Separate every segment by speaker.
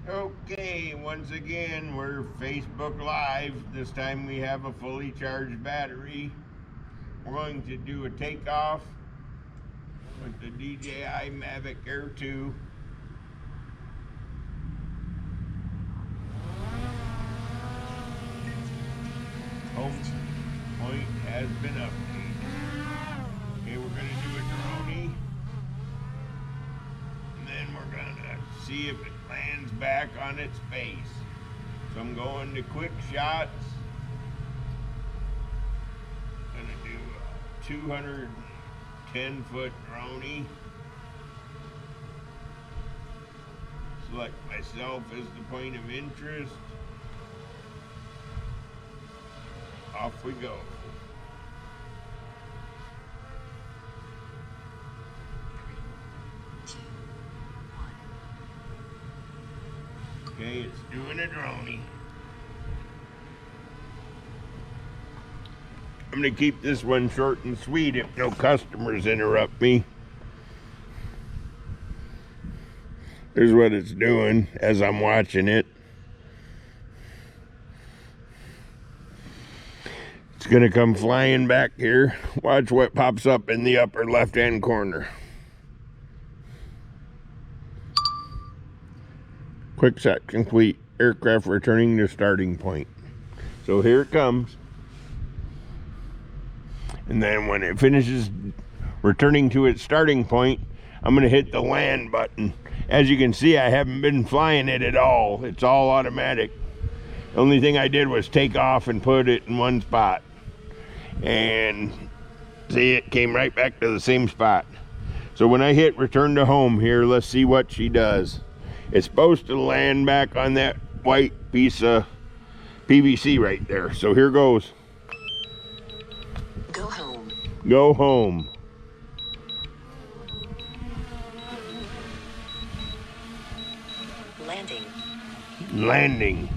Speaker 1: Okay, once again, we're Facebook Live. This time we have a fully charged battery. We're going to do a takeoff with the DJI MAVIC AIR2. Home point has been updated. Okay, we're going to do a drone, and then we're going to see if it lands back on its base. So I'm going to quick shots. Gonna do a 210-foot drone. Select myself as the point of interest. Off we go. Okay, it's doing a drone. I'm gonna keep this one short and sweet if no customers interrupt me. Here's what it's doing as I'm watching it. It's gonna come flying back here. Watch what pops up in the upper left-hand corner. Quick shot complete. Aircraft returning to starting point. So here it comes. And then when it finishes returning to its starting point, I'm going to hit the land button. As you can see, I haven't been flying it at all. It's all automatic. The only thing I did was take off and put it in one spot. And see, it came right back to the same spot. So when I hit return to home here, let's see what she does. It's supposed to land back on that white piece of PVC right there. So here goes.
Speaker 2: Go home.
Speaker 1: Go home.
Speaker 2: Landing.
Speaker 1: Landing.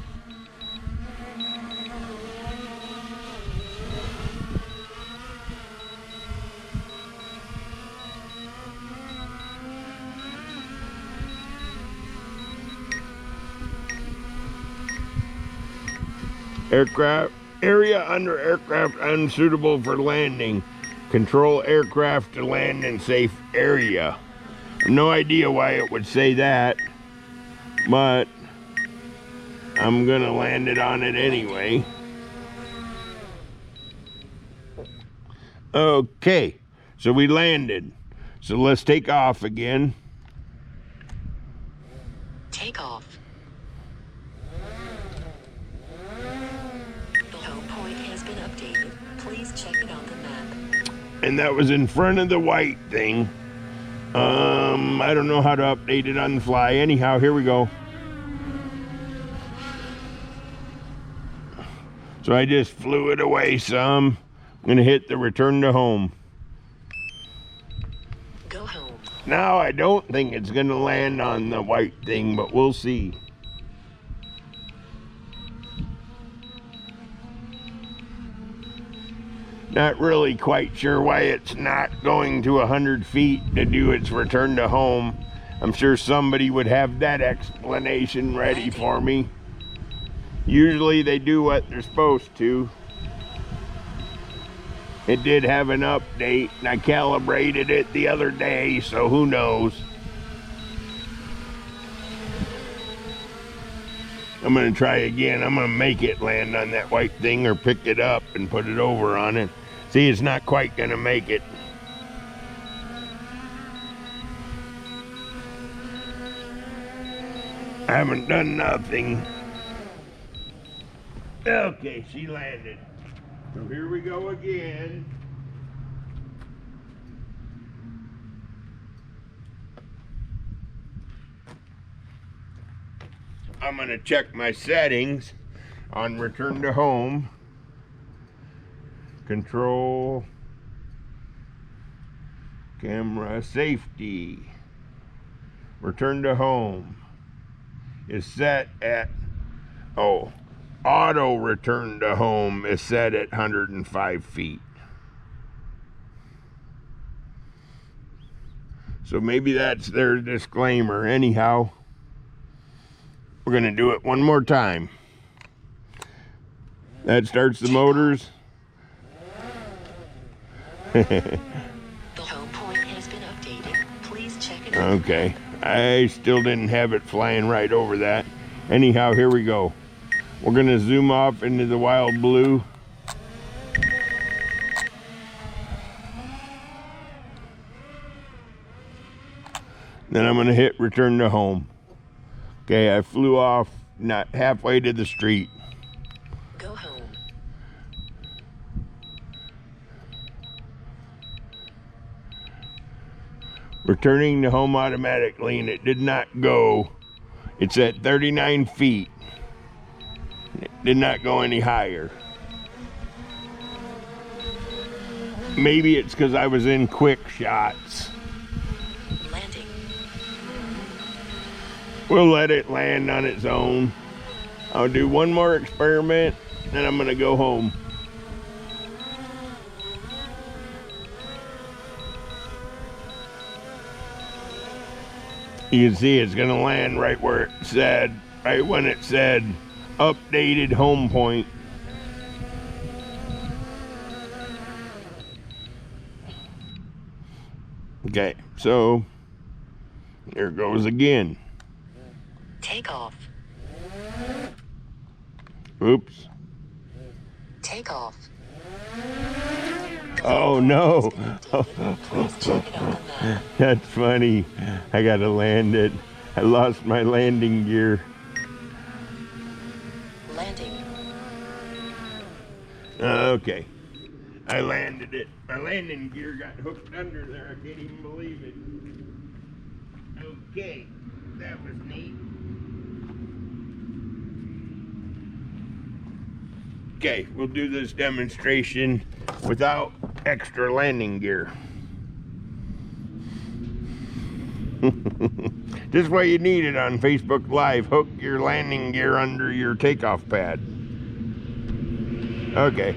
Speaker 1: Aircraft area under aircraft unsuitable for landing. Control aircraft to land in safe area. No idea why it would say that, but I'm gonna land it on it anyway. Okay, so we landed. So let's take off again.
Speaker 2: Take off. The home point has been updated. Please check it on the map.
Speaker 1: And that was in front of the white thing. I don't know how to update it on the fly. Anyhow, here we go. So I just flew it away some. I'm gonna hit the return to home.
Speaker 2: Go home.
Speaker 1: Now I don't think it's gonna land on the white thing, but we'll see. Not really quite sure why it's not going to 100 feet to do its return to home. I'm sure somebody would have that explanation ready for me. Usually they do what they're supposed to. It did have an update, and I calibrated it the other day, so who knows. I'm gonna try again. I'm gonna make it land on that white thing or pick it up and put it over on it. See, it's not quite gonna make it. I haven't done nothing. Okay, she landed. So here we go again. I'm gonna check my settings on return to home. Control, camera, safety. Return to home is set at, auto return to home is set at 105 feet. So maybe that's their disclaimer. Anyhow, We're gonna do it one more time. That starts the motors.
Speaker 2: The home point has been updated. Please check it out.
Speaker 1: Okay, I still didn't have it flying right over that. Anyhow, here we go. We're gonna zoom off into the wild blue. Then I'm gonna hit return to home. Okay, I flew off not halfway to the street.
Speaker 2: Go home.
Speaker 1: Returning to home automatically, and it did not go. It's at 39 feet. It did not go any higher. Maybe it's because I was in quick shots.
Speaker 2: Landing.
Speaker 1: We'll let it land on its own. I'll do one more experiment, then I'm gonna go home. You can see it's gonna land right where it said, right when it said updated home point. Okay, so here it goes again.
Speaker 2: Takeoff.
Speaker 1: Oops.
Speaker 2: Takeoff.
Speaker 1: Oh no.
Speaker 2: Please check it on the map.
Speaker 1: That's funny. I gotta land it. I lost my landing gear.
Speaker 2: Landing.
Speaker 1: Okay. I landed it. My landing gear got hooked under there. I can't even believe it. Okay. That was neat. Okay, we'll do this demonstration without extra landing gear. Just what you need it on Facebook Live. Hook your landing gear under your takeoff pad. Okay.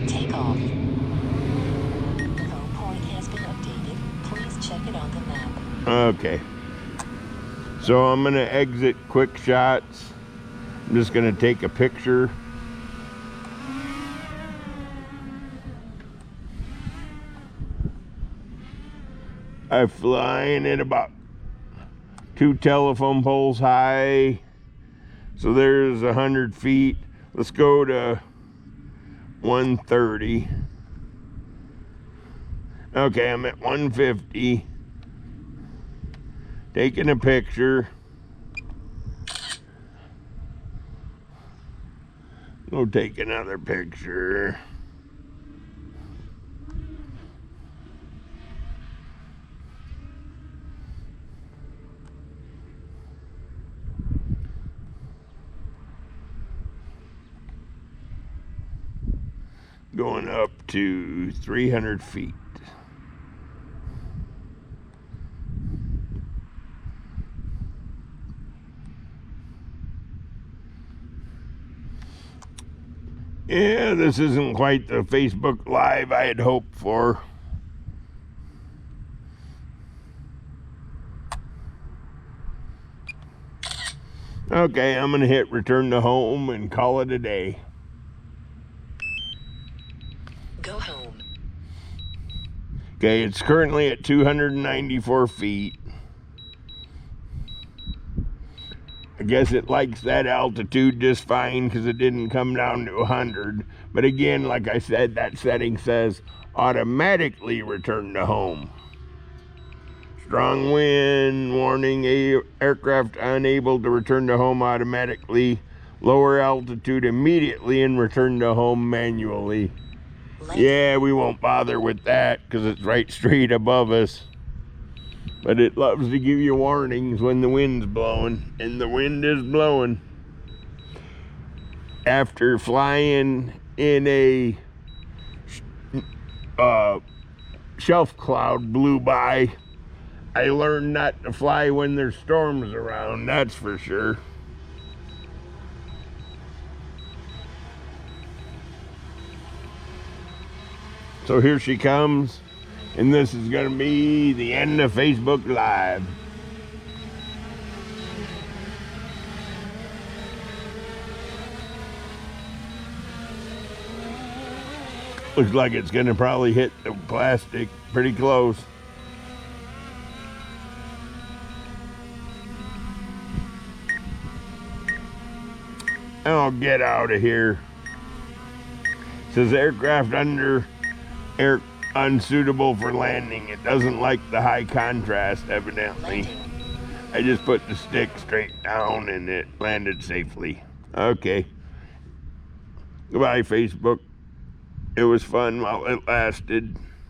Speaker 2: Takeoff. The home point has been updated. Please check it on the map.
Speaker 1: Okay. So I'm gonna exit quick shots. I'm just gonna take a picture. I'm flying at about 2 telephone poles high. So there's 100 feet. Let's go to 130. Okay, I'm at 150. Taking a picture. We'll take another picture. Going up to 300 feet. Yeah, this isn't quite the Facebook Live I had hoped for. Okay, I'm gonna hit return to home and call it a day.
Speaker 2: Go home.
Speaker 1: Okay, it's currently at 294 feet. I guess it likes that altitude just fine because it didn't come down to 100. But again, like I said, that setting says automatically return to home. Strong wind warning, aircraft unable to return to home automatically. Lower altitude immediately and return to home manually. Yeah, we won't bother with that because it's right straight above us. But it loves to give you warnings when the wind's blowing, and the wind is blowing. After flying in a shelf cloud blew by, I learned not to fly when there's storms around, that's for sure. So here she comes. And this is going to be the end of Facebook Live. Looks like it's gonna probably hit the plastic pretty close. Oh, get out of here. Says aircraft under air unsuitable for landing. It doesn't like the high contrast, evidently.
Speaker 2: Landing.
Speaker 1: I just put the stick straight down and it landed safely. Okay. Goodbye, Facebook. It was fun while it lasted.